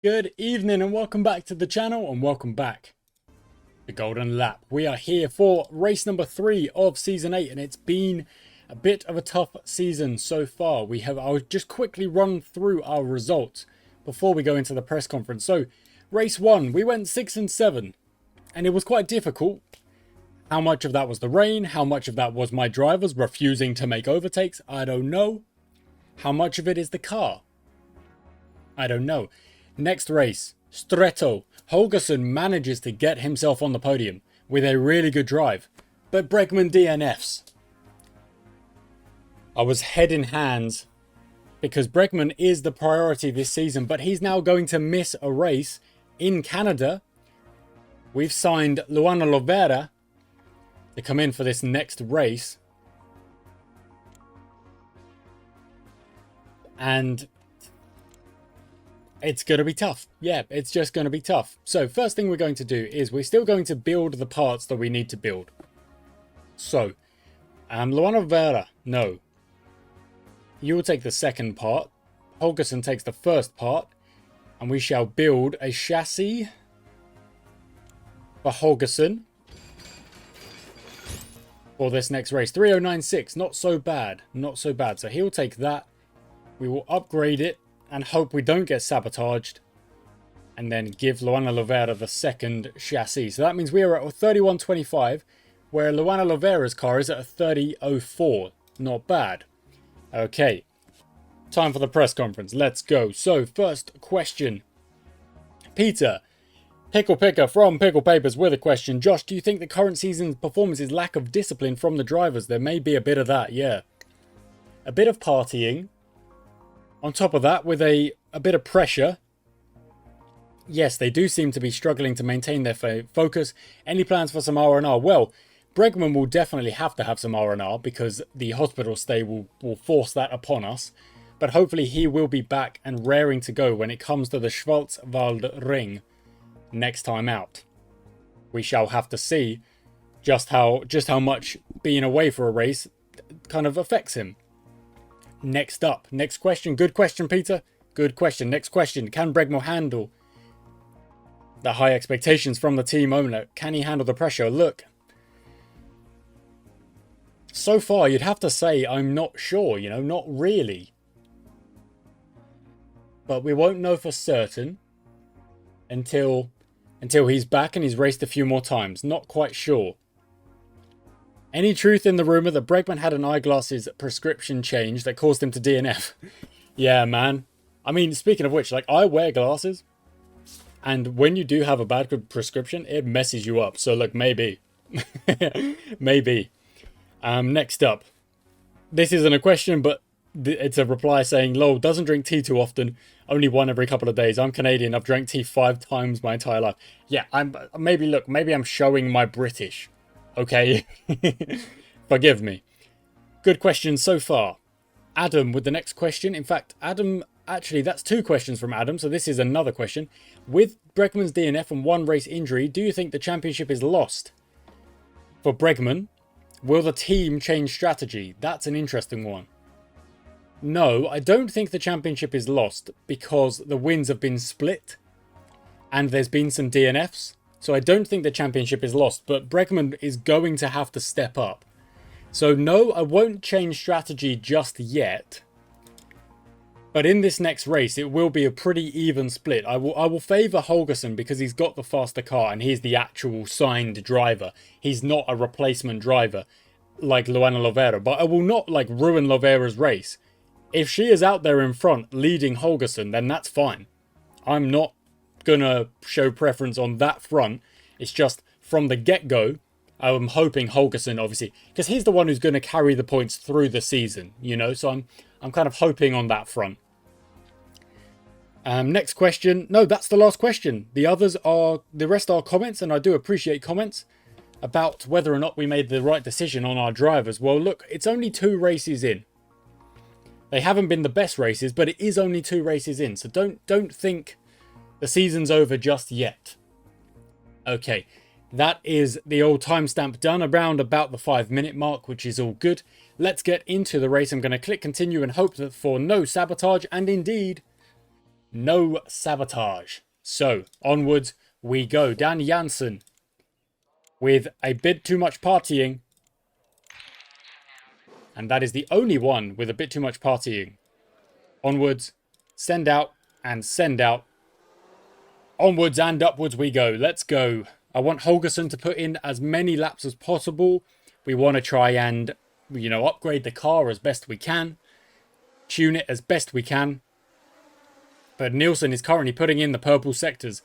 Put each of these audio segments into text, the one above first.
Good evening and welcome back to the channel and welcome back to Golden Lap. We are here for race number 3 of season 8 and it's been a bit of a tough season so far. I'll just quickly run through our results before we go into the press conference. So race 1, we went 6 and 7 and it was quite difficult. How much of that was the rain? How much of that was my drivers refusing to make overtakes? I don't know. How much of it is the car? I don't know. Next race, Stretto. Holgersen manages to get himself on the podium with a really good drive, but Bregman DNFs. I was head in hands because Bregman is the priority this season, but he's now going to miss a race in Canada. We've signed Luana Lovera to come in for this next race. And it's going to be tough. Yeah, it's just going to be tough. So first thing we're going to do is we're still going to build the parts that we need to build. So, Luana Vera, no. You will take the second part. Holgersen takes the first part. And we shall build a chassis for Holgersen for this next race. 3096, not so bad. Not so bad. So he'll take that. We will upgrade it and hope we don't get sabotaged, and then give Luana Lovera the second chassis. So that means we are at a 3125, where Luana Lovera's car is at a 3004. Not bad. Okay, time for the press conference. Let's go. So first question. Peter, Pickle Picker from Pickle Papers with a question. Josh, do you think the current season's performance is lack of discipline from the drivers? There may be a bit of that, yeah. A bit of partying. On top of that, with a bit of pressure, yes, they do seem to be struggling to maintain their focus. Any plans for some R&R? Well, Bregman will definitely have to have some R&R because the hospital stay will force that upon us. But hopefully he will be back and raring to go when it comes to the Schwarzwald Ring next time out. We shall have to see just how much being away for a race kind of affects him. Next up, next question. Good question, Peter. Good question. Next question. Can Bregman handle the high expectations from the team owner? Can he handle the pressure? Look, so far you'd have to say I'm not sure, not really. But we won't know for certain until he's back and he's raced a few more times. Not quite sure. Any truth in the rumour that Bregman had an eyeglasses prescription change that caused him to DNF? Yeah, man. I mean, speaking of which, I wear glasses. And when you do have a bad prescription, it messes you up. So, look, maybe. Maybe. Next up. This isn't a question, but it's a reply saying, lol, doesn't drink tea too often. Only one every couple of days. I'm Canadian. I've drank tea 5 times my entire life. Yeah, maybe I'm showing my British. Okay, forgive me. Good question so far. Adam with the next question. In fact, Adam, actually, that's 2 questions from Adam, so this is another question. With Bregman's DNF and 1 race injury, do you think the championship is lost? For Bregman, will the team change strategy? That's an interesting one. No, I don't think the championship is lost because the wins have been split and there's been some DNFs. So I don't think the championship is lost, but Bregman is going to have to step up. So no, I won't change strategy just yet. But in this next race, it will be a pretty even split. I will favour Holgersen because he's got the faster car and he's the actual signed driver. He's not a replacement driver like Luana Lovera, but I will not ruin Lovera's race. If she is out there in front leading Holgersen, then that's fine. I'm not gonna show preference on that front. It's just from the get-go, I'm hoping Holgersen, obviously, because he's the one who's going to carry the points through the season, so I'm kind of hoping on that front. Next question. No, that's the last question. The rest are comments, and I do appreciate comments about whether or not we made the right decision on our drivers. Well, look, it's only 2 races in. They haven't been the best races, but it is only 2 races in, so don't think the season's over just yet. Okay, that is the old timestamp done around about the 5-minute mark, which is all good. Let's get into the race. I'm going to click continue and hope that for no sabotage, and indeed, No sabotage. So, onwards we go. Dan Jansen with a bit too much partying. And that is the only one with a bit too much partying. Onwards, send out, and send out. Onwards and upwards we go. Let's go. I want Holgersen to put in as many laps as possible. We want to try and, upgrade the car as best we can. Tune it as best we can. But Nielsen is currently putting in the purple sectors.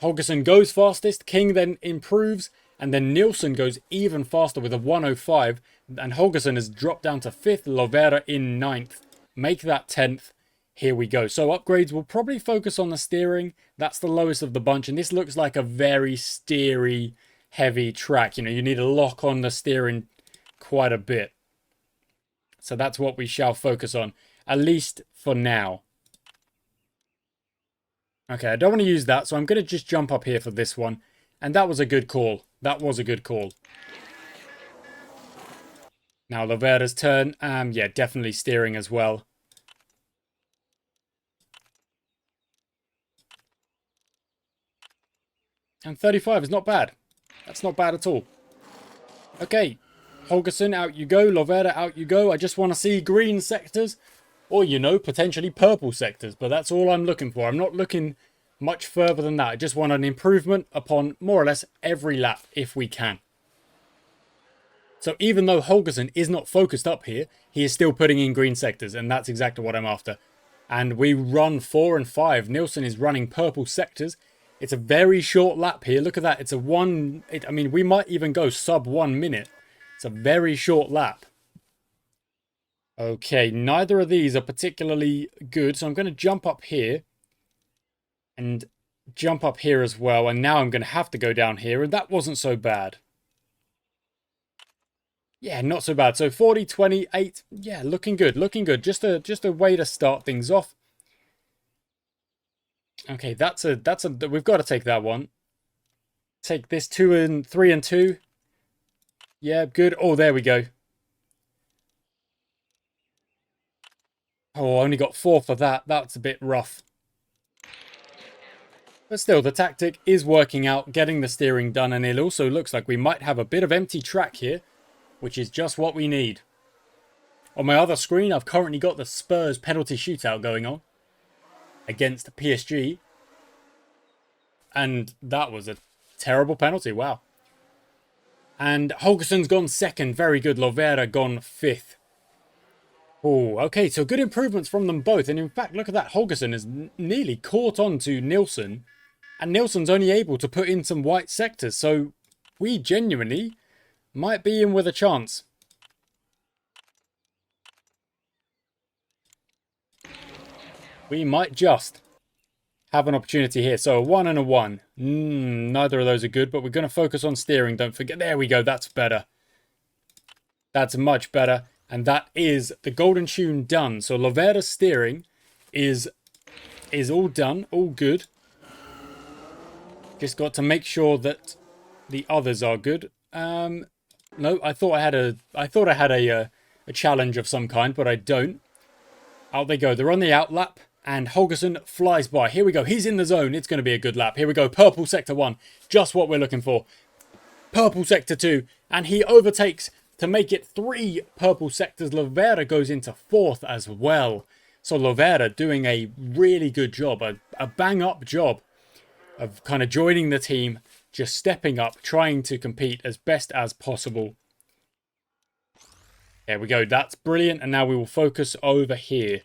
Holgersen goes fastest. King then improves. And then Nielsen goes even faster with a 105. And Holgersen has dropped down to 5th. Lovera in 9th. Make that 10th. Here we go. So upgrades will probably focus on the steering. That's the lowest of the bunch. And this looks like a very steery, heavy track. You need to lock on the steering quite a bit. So that's what we shall focus on. At least for now. Okay, I don't want to use that. So I'm going to just jump up here for this one. And that was a good call. That was a good call. Now Lovera's turn. Yeah, definitely steering as well. And 35 is not bad. That's not bad at all. Okay, Holgersen, out you go. Lovera, out you go. I just want to see green sectors. Or, potentially purple sectors. But that's all I'm looking for. I'm not looking much further than that. I just want an improvement upon more or less every lap if we can. So even though Holgersen is not focused up here, he is still putting in green sectors. And that's exactly what I'm after. And we run 4 and 5. Nielsen is running purple sectors. It's a very short lap here. Look at that. It's a we might even go sub 1 minute. It's a very short lap. Okay, neither of these are particularly good. So I'm going to jump up here. And jump up here as well. And now I'm going to have to go down here. And that wasn't so bad. Yeah, not so bad. So 40, 28. Yeah, looking good. Looking good. Just a way to start things off. Okay, we've got to take that one. Take this 2 and 3 and 2. Yeah, good. Oh, there we go. Oh, I only got 4 for that. That's a bit rough. But still, the tactic is working out, getting the steering done, and it also looks like we might have a bit of empty track here, which is just what we need. On my other screen, I've currently got the Spurs penalty shootout going on against PSG. And that was a terrible penalty. Wow. And Holgersen's gone 2nd. Very good. Lovera gone 5th. Oh, okay. So good improvements from them both. And in fact, look at that. Holgersen has nearly caught on to Nielsen. And Nielsen's only able to put in some white sectors. So we genuinely might be in with a chance. We might just have an opportunity here. So a 1 and a 1. Neither of those are good, but we're going to focus on steering. Don't forget. There we go. That's better. That's much better. And that is the golden tune done. So Lovera's steering is all done. All good. Just got to make sure that the others are good. No, I thought I had a challenge of some kind, but I don't. Out they go. They're on the out lap. And Holgersen flies by. Here we go. He's in the zone. It's going to be a good lap. Here we go. Purple sector 1. Just what we're looking for. Purple sector 2. And he overtakes to make it 3 purple sectors. Lovera goes into 4th as well. So Lovera doing a really good job. A bang-up job of kind of joining the team. Just stepping up. Trying to compete as best as possible. There we go. That's brilliant. And now we will focus over here.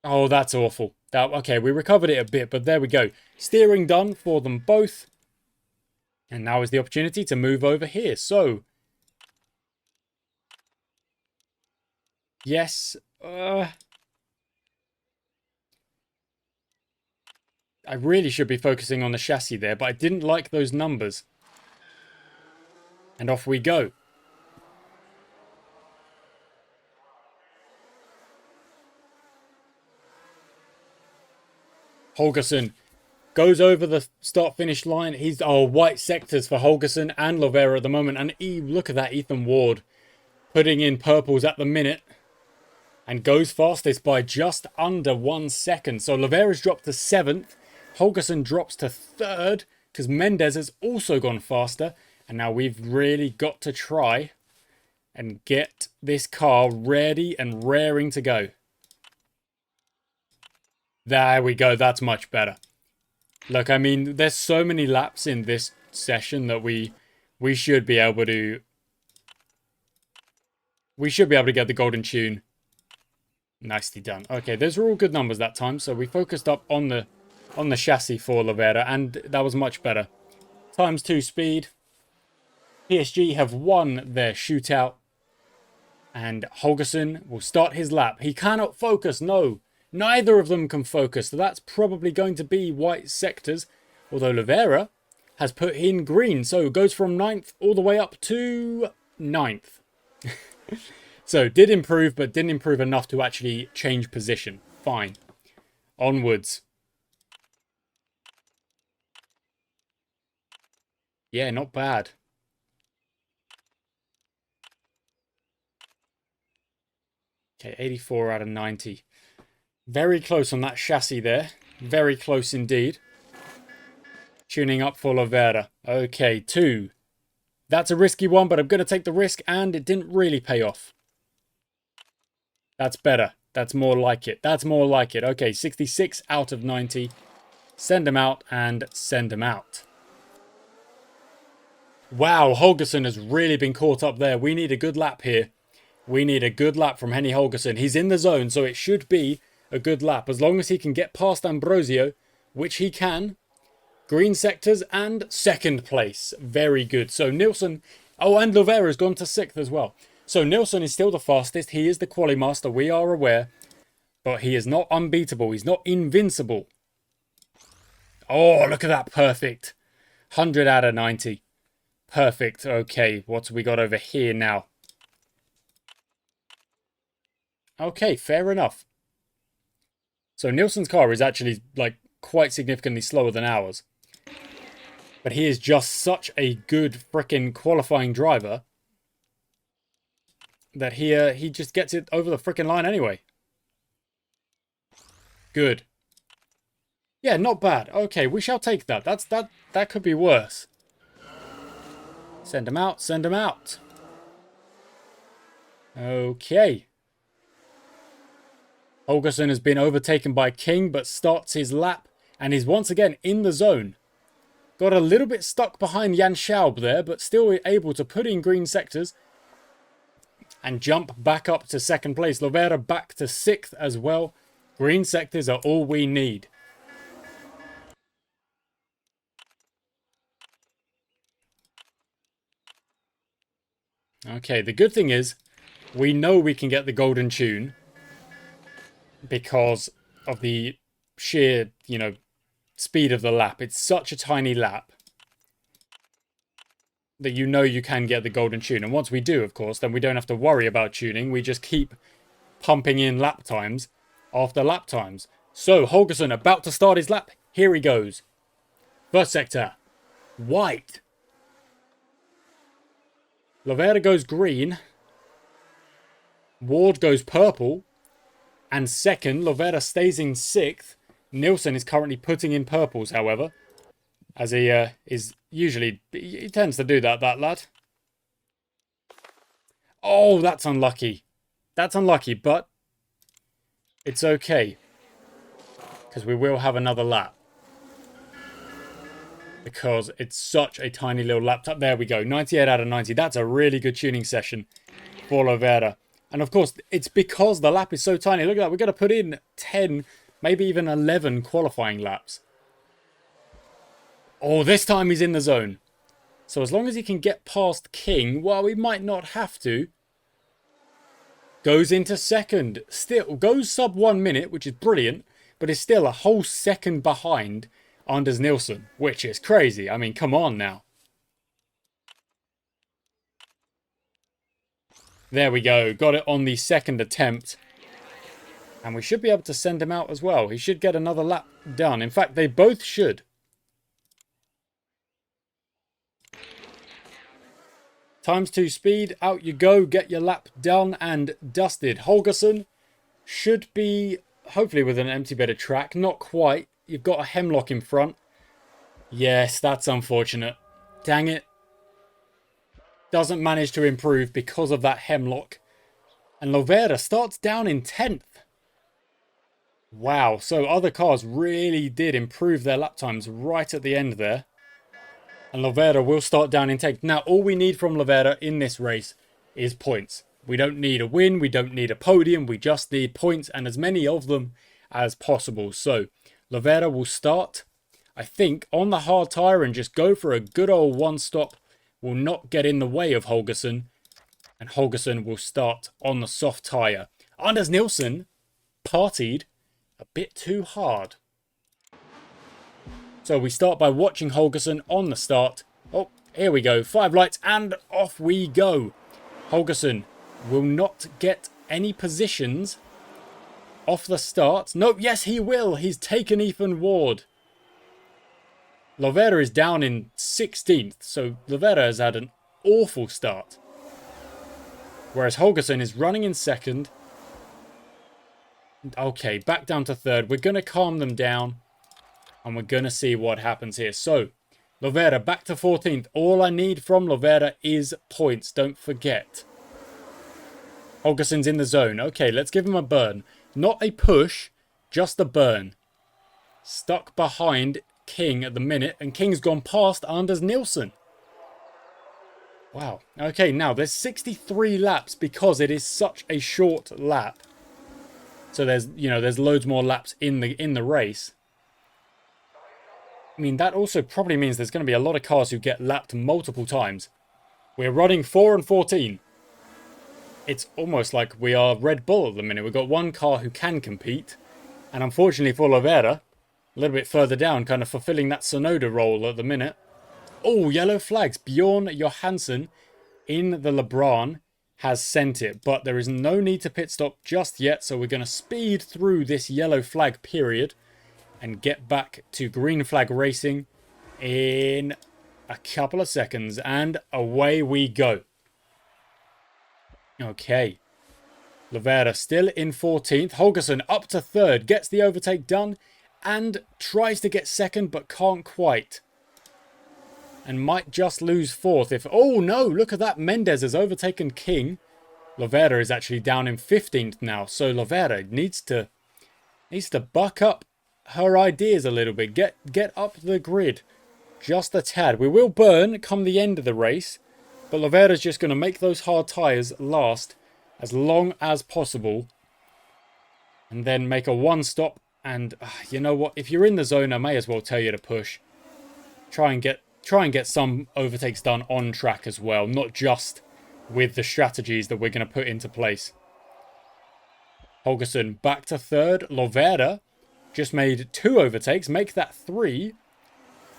Oh, that's awful. Okay, we recovered it a bit, but there we go. Steering done for them both. And now is the opportunity to move over here. So, yes. I really should be focusing on the chassis there, but I didn't like those numbers. And off we go. Holgersen goes over the start-finish line. He's white sectors for Holgersen and Lovera at the moment. And look at that, Ethan Ward putting in purples at the minute. and goes fastest by just under 1 second. So Oliveira's dropped to 7th. Holgersen drops to 3rd because Mendes has also gone faster. And now we've really got to try and get this car ready and raring to go. There we go. That's much better. Look, I mean, there's so many laps in this session that we should be able to... We should be able to get the golden tune. Nicely done. Okay, those were all good numbers that time. So we focused up on the chassis for Oliveira, and that was much better. ×2 speed. PSG have won their shootout. And Holgersen will start his lap. He cannot focus, no. Neither of them can focus. So that's probably going to be white sectors. Although Oliveira has put in green. So it goes from 9th all the way up to 9th. So did improve, but didn't improve enough to actually change position. Fine. Onwards. Yeah, not bad. Okay, 84 out of 90. Very close on that chassis there. Very close indeed. Tuning up for Oliveira. Okay, 2. That's a risky one, but I'm going to take the risk, and it didn't really pay off. That's better. That's more like it. That's more like it. Okay, 66 out of 90. Send him out and send him out. Wow, Holgersen has really been caught up there. We need a good lap here. We need a good lap from Henny Holgersen. He's in the zone, so it should be a good lap. As long as he can get past Ambrosio, which he can. Green sectors and 2nd place. Very good. So Nilsson... Oh, and Oliveira has gone to 6th as well. So Nilsson is still the fastest. He is the quali master, we are aware. But he is not unbeatable. He's not invincible. Oh, look at that. Perfect. 100 out of 90. Perfect. Okay, what have we got over here now? Okay, fair enough. So Nilsson's car is actually, like, quite significantly slower than ours. But he is just such a good frickin' qualifying driver that he just gets it over the frickin' line anyway. Good. Yeah, not bad. Okay, we shall take that. That could be worse. Send him out, send him out. Okay. Holgersen has been overtaken by King, but starts his lap and is once again in the zone. Got a little bit stuck behind Jan Schaub there, but still able to put in green sectors and jump back up to 2nd place. Oliveira back to 6th as well. Green sectors are all we need. Okay, the good thing is we know we can get the golden tune because of the sheer, speed of the lap. It's such a tiny lap that you know you can get the golden tune. And once we do, of course, then we don't have to worry about tuning. We just keep pumping in lap times after lap times. So, Holgersen about to start his lap. Here he goes. 1st sector. White. Oliveira goes green. Ward goes purple. And 2nd, Oliveira stays in 6th. Nilsson is currently putting in purples, however. As he is usually... He tends to do that lad. Oh, that's unlucky. That's unlucky, but... It's okay. Because we will have another lap. Because it's such a tiny little laptop. There we go. 98 out of 90. That's a really good tuning session for Oliveira. And of course, it's because the lap is so tiny. Look at that. We're going to put in 10, maybe even 11 qualifying laps. Oh, this time he's in the zone. So as long as he can get past King, well, we might not have to. Goes into 2nd. Still, goes sub 1 minute, which is brilliant. But is still a whole second behind Anders Nilsson, which is crazy. I mean, come on now. There we go. Got it on the 2nd attempt. And we should be able to send him out as well. He should get another lap done. In fact, they both should. ×2 speed. Out you go. Get your lap done and dusted. Holgersen Should be, hopefully, with an empty bedded track. Not quite. You've got a hemlock in front. Yes, that's unfortunate. Dang it. Doesn't manage to improve because of that hemlock. And Lovera starts down in 10th. Wow, so other cars really did improve their lap times right at the end there. And Lovera will start down in 10th. Now, all we need from Lovera in this race is points. We don't need a win, we don't need a podium, we just need points and as many of them as possible. So, Lovera will start, I think, on the hard tyre and just go for a good old one stop. Will not get in the way of Holgersen. And Holgersen will start on the soft tyre. Anders Nielsen partied a bit too hard. So we start by watching Holgersen on the start. Oh, here we go. 5 lights and off we go. Holgersen will not get any positions off the start. No, yes, he will. He's taken Ethan Ward. Lovera is down in 16th, so Lovera has had an awful start. Whereas Holgersen is running in 2nd. Okay, back down to 3rd. We're going to calm them down. And we're going to see what happens here. So, Lovera back to 14th. All I need from Lovera is points. Don't forget. Holgersen's in the zone. Okay, let's give him a burn. Not a push, just a burn. Stuck behind King at the minute. And King's gone past Anders Nielsen. Wow. Okay, now there's 63 laps because it is such a short lap. So there's loads more laps in the race. I mean, that also probably means there's going to be a lot of cars who get lapped multiple times. We're running 4 and 14. It's almost like we are Red Bull at the minute. We've got one car who can compete. And unfortunately for Lovera, a little bit further down, kind of fulfilling that Sonoda role at the minute. Oh, yellow flags. Bjorn Johansson in the LeBron has sent it. But there is no need to pit stop just yet. So we're going to speed through this yellow flag period. And get back to green flag racing in a couple of seconds. And away we go. Okay. Lovera still in 14th. Holgersen up to 3rd. Gets the overtake done. And tries to get 2nd but can't quite. And might just lose 4th if... Oh no, look at that. Mendez has overtaken King. Lovera is actually down in 15th now. So Lovera needs to buck up her ideas a little bit. Get up the grid just a tad. We will burn come the end of the race, but Lovera's just going to make those hard tyres last as long as possible and then make a one stop. And you know what, if you're in the zone, I may as well tell you to push. Try and get some overtakes done on track as well, not just with the strategies that we're going to put into place. Holgersen back to 3rd. Lovera just made 2 overtakes, make that 3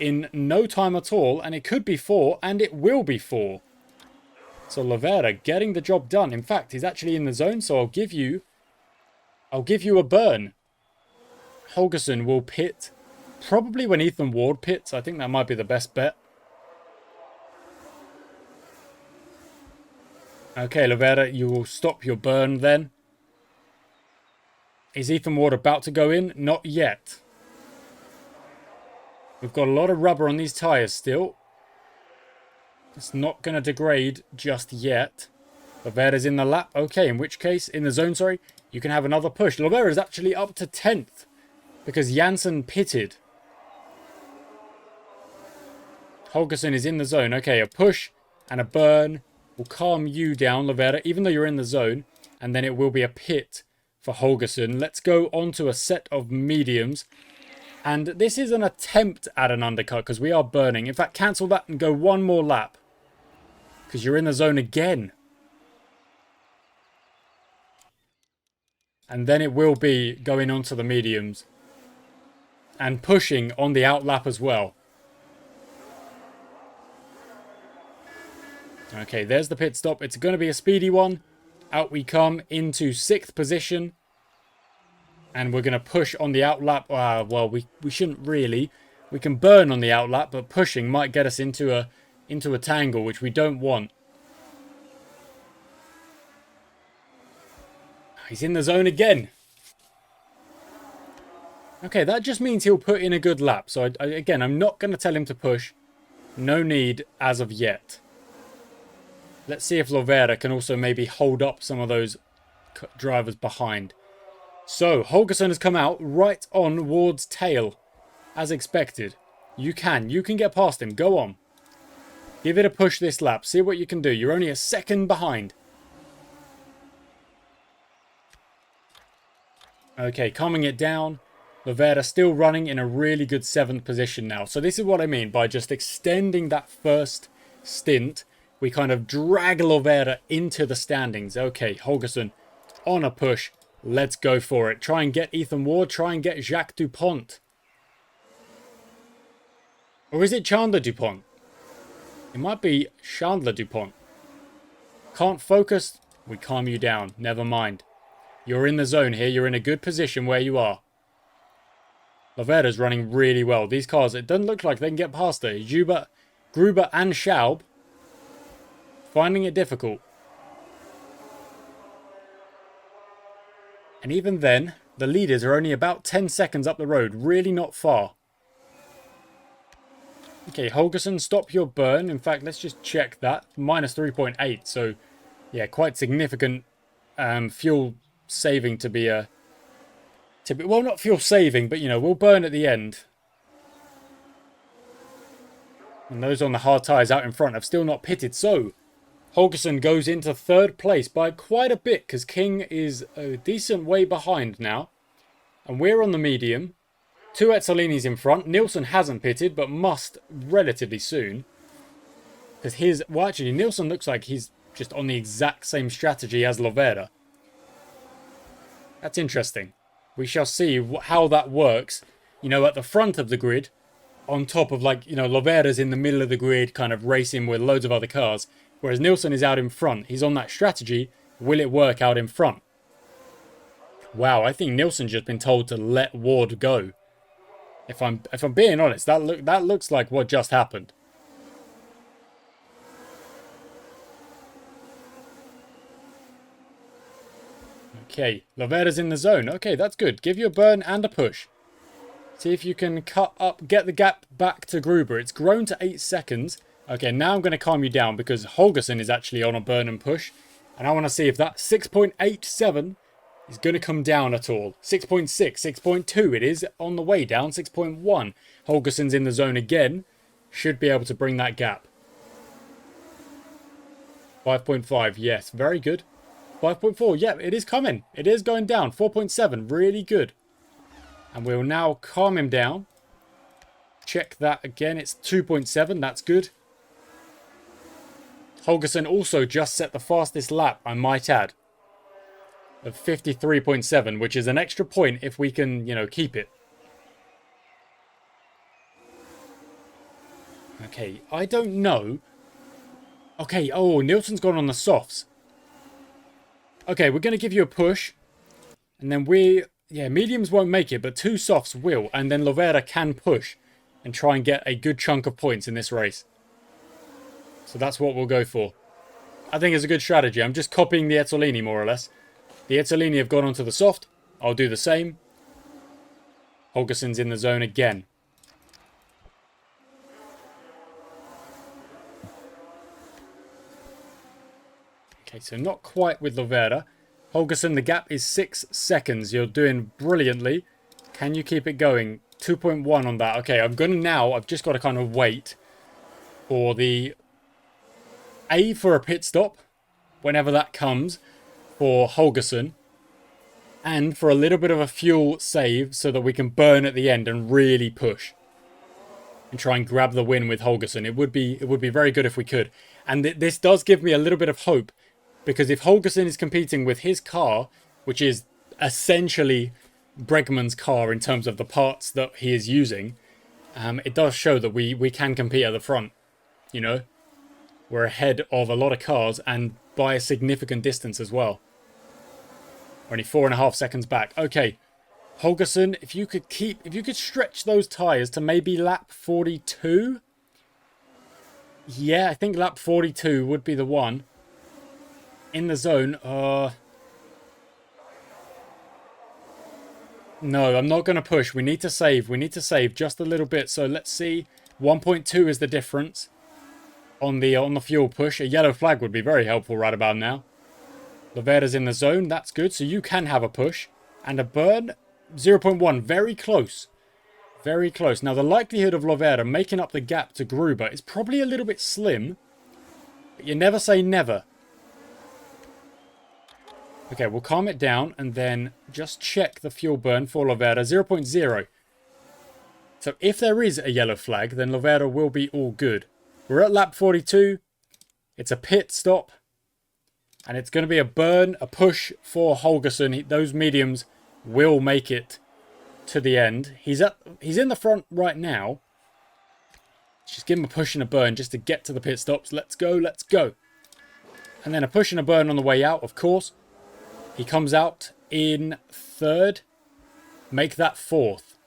in no time at all, and it could be 4, and it will be 4. So Lovera getting the job done. In fact, he's actually in the zone, so I'll give you a burn. Holgersen will pit probably when Ethan Ward pits. I think that might be the best bet. Okay, Lovera, you will stop your burn then. Is Ethan Ward about to go in? Not yet. We've got a lot of rubber on these tyres still. It's not going to degrade just yet. Lovera's in the lap. Okay, in which case, in the zone, sorry, you can have another push. Lovera is actually up to 10th because Janssen pitted. Holgersen is in the zone. Okay, a push and a burn will calm you down, Lovera, even though you're in the zone. And then it will be a pit for Holgersen. Let's go on to a set of mediums. And this is an attempt at an undercut because we are burning. In fact, cancel that and go one more lap. Because you're in the zone again. And then it will be going on to the mediums. And pushing on the out lap as well. Okay, there's the pit stop. It's going to be a speedy one. Out we come into 6th position. And we're going to push on the outlap. Well, we shouldn't really. We can burn on the outlap, but pushing might get us into a tangle, which we don't want. He's in the zone again. Okay, that just means he'll put in a good lap. So, again, I'm not going to tell him to push. No need as of yet. Let's see if Lovera can also maybe hold up some of those drivers behind. So, Holgersen has come out right on Ward's tail, as expected. You can get past him. Go on. Give it a push this lap. See what you can do. You're only a second behind. Okay, calming it down. Lovera still running in a really good 7th position now. So this is what I mean by just extending that first stint. We kind of drag Lovera into the standings. Okay, Holgersen on a push. Let's go for it. Try and get Ethan Ward. Try and get Jacques Dupont. Or is it Chandler Dupont? It might be Chandler Dupont. Can't focus. We calm you down. Never mind. You're in the zone here. You're in a good position where you are. Lovera's running really well. These cars, it doesn't look like they can get past her. Gruber and Schaub finding it difficult. And even then, the leaders are only about 10 seconds up the road. Really not far. Okay, Holgersen, stop your burn. In fact, let's just check that. Minus 3.8. So, yeah, quite significant fuel saving to be a... well, not fuel saving, but, you know, we'll burn at the end. And those on the hard tyres out in front have still not pitted. So, Holgersen goes into 3rd place by quite a bit because King is a decent way behind now. And we're on the medium. 2 Ezzolini's in front. Nielsen hasn't pitted, but must relatively soon. Because his... well, actually, Nielsen looks like he's just on the exact same strategy as Lovera. That's interesting. We shall see how that works, you know, at the front of the grid, on top of, like, you know, Lovera's in the middle of the grid, kind of racing with loads of other cars, whereas Nielsen is out in front. He's on that strategy. Will it work out in front? Wow, I think Nielsen's just been told to let Ward go. If I'm being honest, that looks like what just happened. Okay, Lovera's in the zone. Okay, that's good. Give you a burn and a push. See if you can cut up, get the gap back to Gruber. It's grown to 8 seconds. Okay, now I'm going to calm you down because Holgersen is actually on a burn and push. And I want to see if that 6.87 is going to come down at all. 6.6, 6.2. It is on the way down. 6.1. Holgersen's in the zone again. Should be able to bring that gap. 5.5. Yes, very good. 5.4. Yeah, it is coming. It is going down. 4.7. Really good. And we'll now calm him down. Check that again. It's 2.7. That's good. Holgersen also just set the fastest lap, I might add, of 53.7, which is an extra point if we can, you know, keep it. Okay, I don't know. Okay, oh, Nielsen's gone on the softs. Okay, we're going to give you a push. And then yeah, mediums won't make it, but 2 softs will. And then Lovera can push and try and get a good chunk of points in this race. So that's what we'll go for. I think it's a good strategy. I'm just copying the Ezzolini more or less. The Ezzolini have gone onto the soft. I'll do the same. Holgersen's in the zone again. Okay, so not quite with Lovera. Holgersen, the gap is 6 seconds. You're doing brilliantly. Can you keep it going? 2.1 on that. Okay, I've just got to kind of wait for the for a pit stop, whenever that comes, for Holgersen, and for a little bit of a fuel save so that we can burn at the end and really push and try and grab the win with Holgersen. It would be very good if we could. And this does give me a little bit of hope, because if Holgersen is competing with his car, which is essentially Bregman's car in terms of the parts that he is using, it does show that we can compete at the front, you know. We're ahead of a lot of cars and by a significant distance as well. Only 4.5 seconds back. Okay, Holgersen, if you could stretch those tyres to maybe lap 42. Yeah, I think lap 42 would be the one. In the zone. No, I'm not going to push. We need to save. We need to save just a little bit. So let's see. 1.2 is the difference on the fuel push. A yellow flag would be very helpful right about now. Lovera's in the zone. That's good. So you can have a push. And a burn. 0.1. Very close. Very close. Now, the likelihood of Lovera making up the gap to Gruber is probably a little bit slim. But you never say never. Okay, we'll calm it down and then just check the fuel burn for Lovera. 0.0. So if there is a yellow flag, then Lovera will be all good. We're at lap 42. It's a pit stop. And it's going to be a burn, a push for Holgersen. Those mediums will make it to the end. He's in the front right now. Just give him a push and a burn just to get to the pit stops. Let's go, let's go. And then a push and a burn on the way out, of course. He comes out in third. Make that fourth.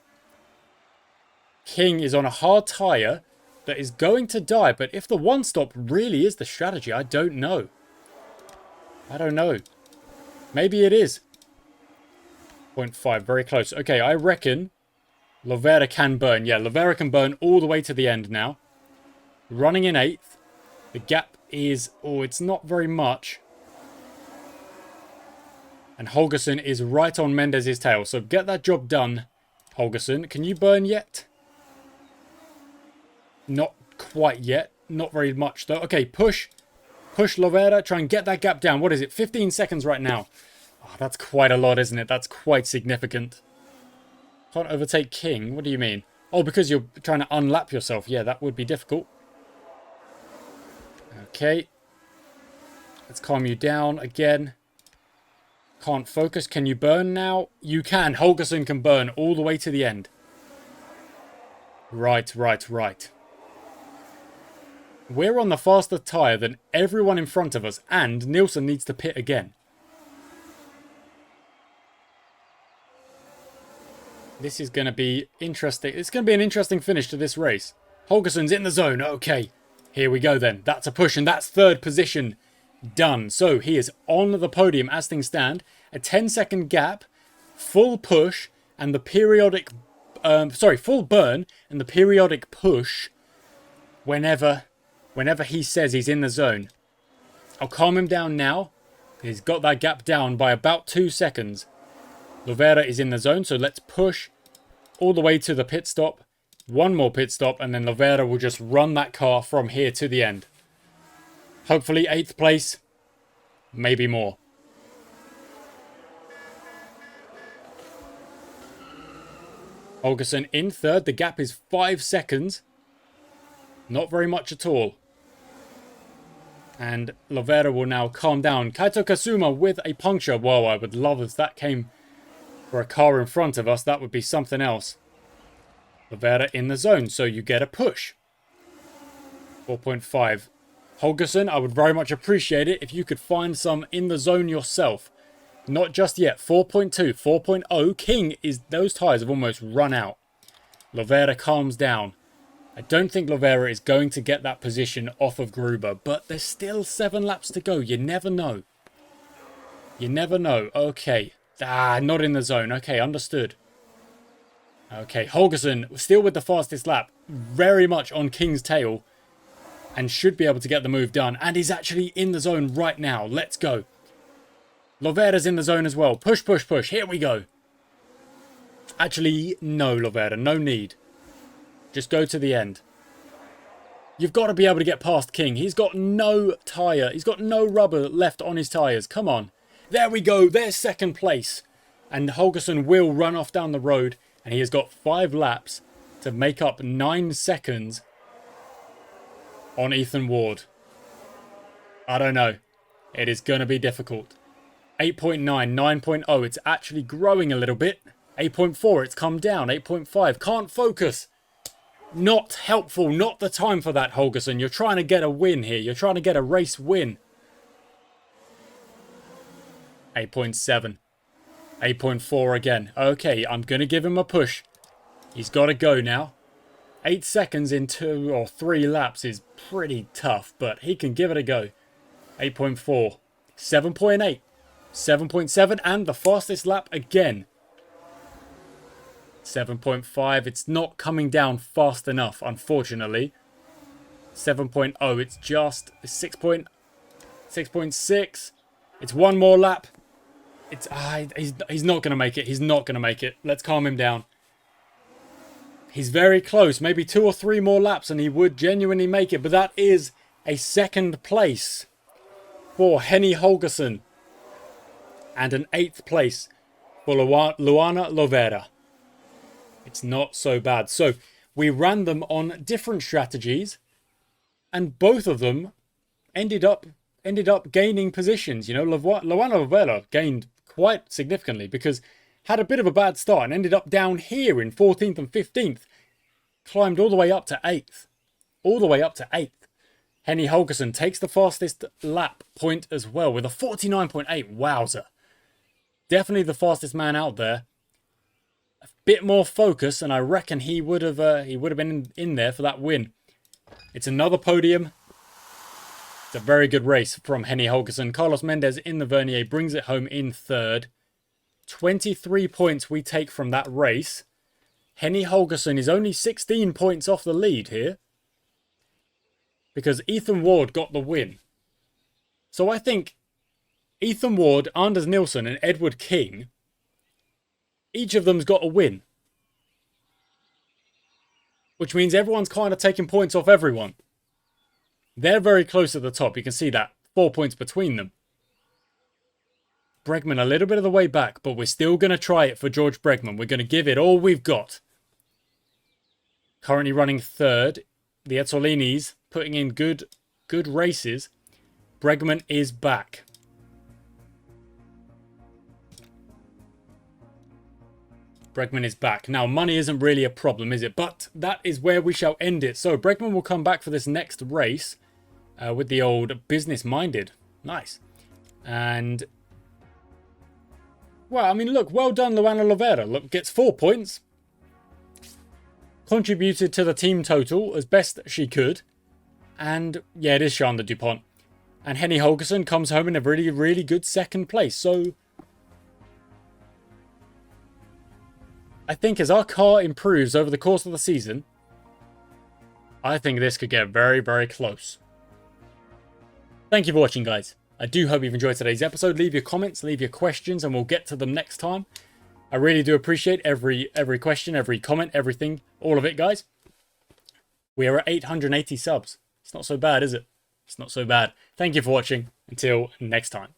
King is on a hard tyre that is going to die. But if the one stop really is the strategy, I don't know. I don't know. Maybe it is. 0.5, very close. Okay, I reckon Lovera can burn. Yeah, Lovera can burn all the way to the end now. Running in 8th. The gap is... oh, it's not very much. And Holgersen is right on Mendez's tail. So get that job done, Holgersen. Can you burn yet? Not quite yet. Not very much, though. Okay, push. Push Lovera. Try and get that gap down. What is it? 15 seconds right now. Oh, that's quite a lot, isn't it? That's quite significant. Can't overtake King. What do you mean? Oh, because you're trying to unlap yourself. Yeah, that would be difficult. Okay. Let's calm you down again. Can't focus. Can you burn now? You can. Holgersen can burn all the way to the end. Right. We're on the faster tyre than everyone in front of us, and Nielsen needs to pit again. This is going to be interesting. It's going to be an interesting finish to this race. Holgersen's in the zone. Okay, here we go then. That's a push, and that's third position done. So he is on the podium as things stand. A 10-second gap, full push, and the periodic... full burn, and the periodic push whenever he says he's in the zone. I'll calm him down now. He's got that gap down by about 2 seconds. Lovera is in the zone, so let's push all the way to the pit stop. One more pit stop, and then Lovera will just run that car from here to the end. Hopefully 8th place, maybe more. Holgersen in third. The gap is 5 seconds. Not very much at all. And Lovera will now calm down. Kaito Kasuma with a puncture. Whoa, I would love if that came for a car in front of us. That would be something else. Lovera in the zone, so you get a push. 4.5. Holgersen, I would very much appreciate it if you could find some in the zone yourself. Not just yet. 4.2, 4.0. King is... those tyres have almost run out. Lovera calms down. I don't think Lovera is going to get that position off of Gruber, but there's still 7 laps to go. You never know. You never know. Okay. Not in the zone. Okay, understood. Okay, Holgersen still with the fastest lap. Very much on King's tail. And should be able to get the move done. And he's actually in the zone right now. Let's go. Lovera's in the zone as well. Push, push, push. Here we go. Actually, no, Lovera. No need. Just go to the end. You've got to be able to get past King. He's got no tyre. He's got no rubber left on his tyres. Come on. There we go. There's second place. And Holgersen will run off down the road. And he has got 5 laps to make up 9 seconds on Ethan Ward. I don't know. It is going to be difficult. 8.9, 9.0. It's actually growing a little bit. 8.4. It's come down. 8.5. Can't focus. Not helpful. Not the time for that, Holgersen. You're trying to get a win here. You're trying to get a race win. 8.7. 8.4 again. Okay, I'm going to give him a push. He's got to go now. 8 seconds in 2 or 3 laps is pretty tough, but he can give it a go. 8.4. 7.8. 7.7 and the fastest lap again. 7.5. It's not coming down fast enough, unfortunately. 7.0. It's just 6.6. It's one more lap. It's he's not going to make it. He's not going to make it. Let's calm him down. He's very close. Maybe 2 or 3 more laps and he would genuinely make it. But that is a second place for Henny Holgersson. And an 8th place for Luana Lovera. It's not so bad. So we ran them on different strategies. And both of them ended up gaining positions. You know, Luana Lovera gained quite significantly because had a bit of a bad start and ended up down here in 14th and 15th. Climbed all the way up to 8th. All the way up to 8th. Henny Holgersson takes the fastest lap point as well with a 49.8. Wowzer. Definitely the fastest man out there. A bit more focus and I reckon he would have been in there for that win. It's another podium. It's a very good race from Henny Holgersson. Carlos Mendez in the Vernier brings it home in 3rd. 23 points we take from that race. Henny Holgersson is only 16 points off the lead here. Because Ethan Ward got the win. So I think Ethan Ward, Anders Nilsson and Edward King, each of them's got a win. Which means everyone's kind of taking points off everyone. They're very close at the top. You can see that. 4 points between them. Bregman a little bit of the way back, but we're still going to try it for George Bregman. We're going to give it all we've got. Currently running 3rd. The Ezzolinis putting in good races. Bregman is back. Bregman is back. Now, money isn't really a problem, is it? But that is where we shall end it. So, Bregman will come back for this next race with the old business-minded. Nice. And, well, I mean, look, well done, Luana Lovera. Look, gets 4 points. Contributed to the team total as best she could. And, yeah, it is Shanda DuPont. And Henny Holgersson comes home in a really, really good 2nd place. So, I think as our car improves over the course of the season, I think this could get very, very close. Thank you for watching, guys. I do hope you've enjoyed today's episode. Leave your comments, leave your questions, and we'll get to them next time. I really do appreciate every question, every comment, everything, all of it, guys. We are at 880 subs. It's not so bad, is it? It's not so bad. Thank you for watching. Until next time.